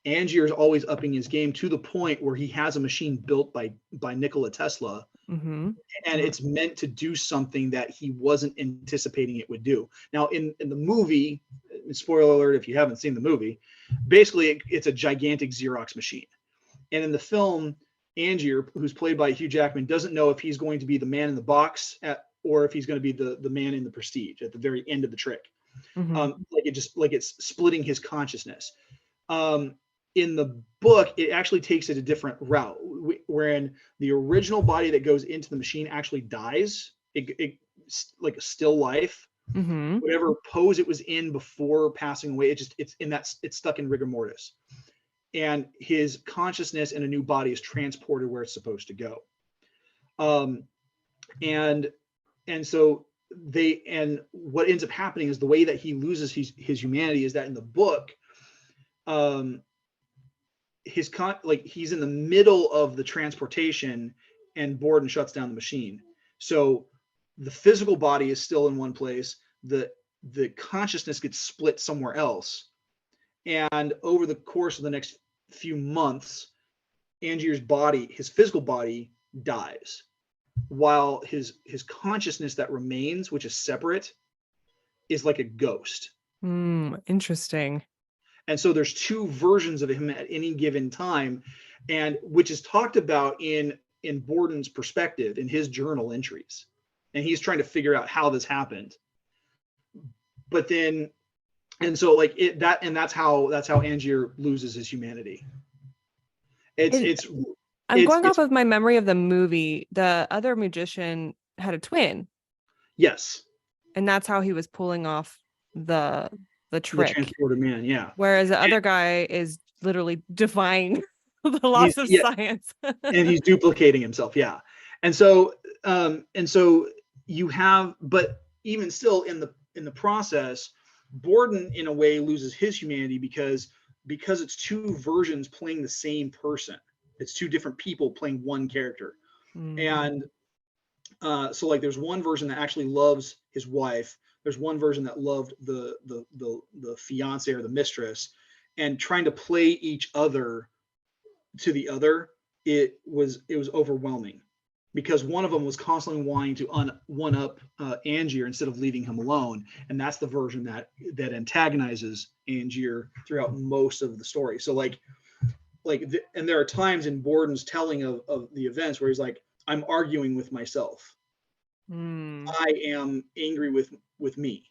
Angier is always upping his game to the point where he has a machine built by Nikola Tesla, and it's meant to do something that he wasn't anticipating it would do. Now, in the movie, spoiler alert if you haven't seen the movie, basically it's a gigantic Xerox machine. And in the film, Angier, who's played by Hugh Jackman, doesn't know if he's going to be the man in the box or if he's going to be the man in the Prestige at the very end of the trick. Like it's splitting his consciousness. In the book, it actually takes it a different route, wherein the original body that goes into the machine actually dies. It like a still life, whatever pose it was in before passing away, it's stuck in rigor mortis, and his consciousness in a new body is transported where it's supposed to go. And so what ends up happening is the way that he loses his humanity is that in the book, he's in the middle of the transportation and Borden shuts down the machine. So the physical body is still in one place. The consciousness gets split somewhere else. And over the course of the next few months, Angier's body, his physical body, dies. while his consciousness that remains, which is separate, is like a ghost. Interesting. And so there's two versions of him at any given time, and which is talked about in Borden's perspective in his journal entries. And he's trying to figure out how this happened. But then, and so like that's how Angier loses his humanity. I'm going off of my memory of the movie. The other magician had a twin. Yes. And that's how he was pulling off the trick. The transporter man, yeah. Whereas the other guy is literally defying the laws of science. And he's duplicating himself, yeah. And so you have, but even still in the process, Borden in a way loses his humanity because it's two versions playing the same person. It's two different people playing one character. And so like there's one version that actually loves his wife. There's one version that loved the fiance or the mistress, and trying to play each other to the other, it was overwhelming, because one of them was constantly wanting to one up Angier instead of leaving him alone, and that's the version that antagonizes Angier throughout most of the story. So and there are times in Borden's telling of the events where he's like, I'm arguing with myself. I am angry with me.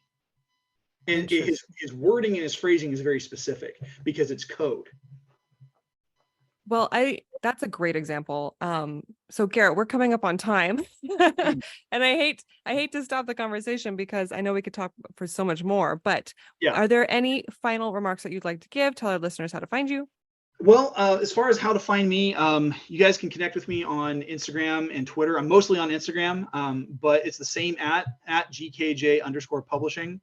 And his wording and his phrasing is very specific because it's code. Well, that's a great example. So Garrett, we're coming up on time. And I hate to stop the conversation because I know we could talk for so much more, but Are there any final remarks that you'd like to give? Tell our listeners how to find you. Well, as far as how to find me, you guys can connect with me on Instagram and Twitter. I'm mostly on Instagram, but it's the same at GKJ_publishing.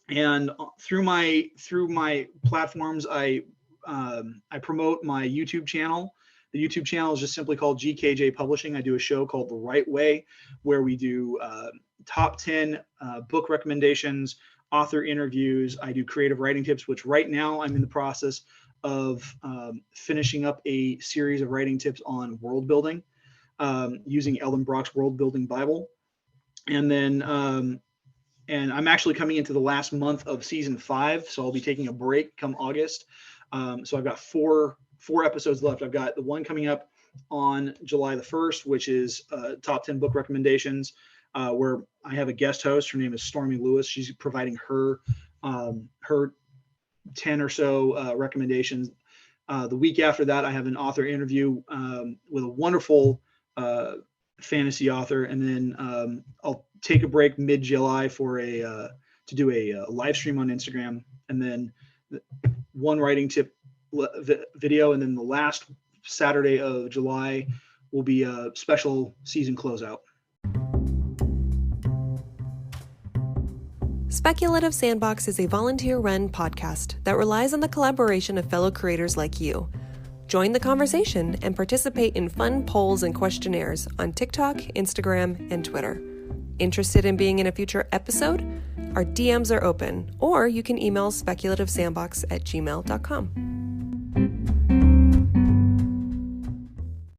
And through my platforms, I promote my YouTube channel. The YouTube channel is just simply called GKJ Publishing. I do a show called The Right Way, where we do top 10 book recommendations, author interviews. I do creative writing tips, which right now I'm in the process of finishing up a series of writing tips on world building using Ellen Brock's World Building Bible. And then and I'm actually coming into the last month of season 5, so I'll be taking a break come August. So I've got four episodes left. I've got the one coming up on July the 1st, which is top 10 book recommendations, where I have a guest host. Her name is Stormy Lewis. She's providing her 10 or so recommendations. The week after that, I have an author interview with a wonderful fantasy author, and then I'll take a break mid-July for to do a live stream on Instagram, and then one writing tip video, and then the last Saturday of July will be a special season closeout. Speculative Sandbox is a volunteer-run podcast that relies on the collaboration of fellow creators like you. Join the conversation and participate in fun polls and questionnaires on TikTok, Instagram, and Twitter. Interested in being in a future episode? Our DMs are open, or you can email speculativesandbox@gmail.com.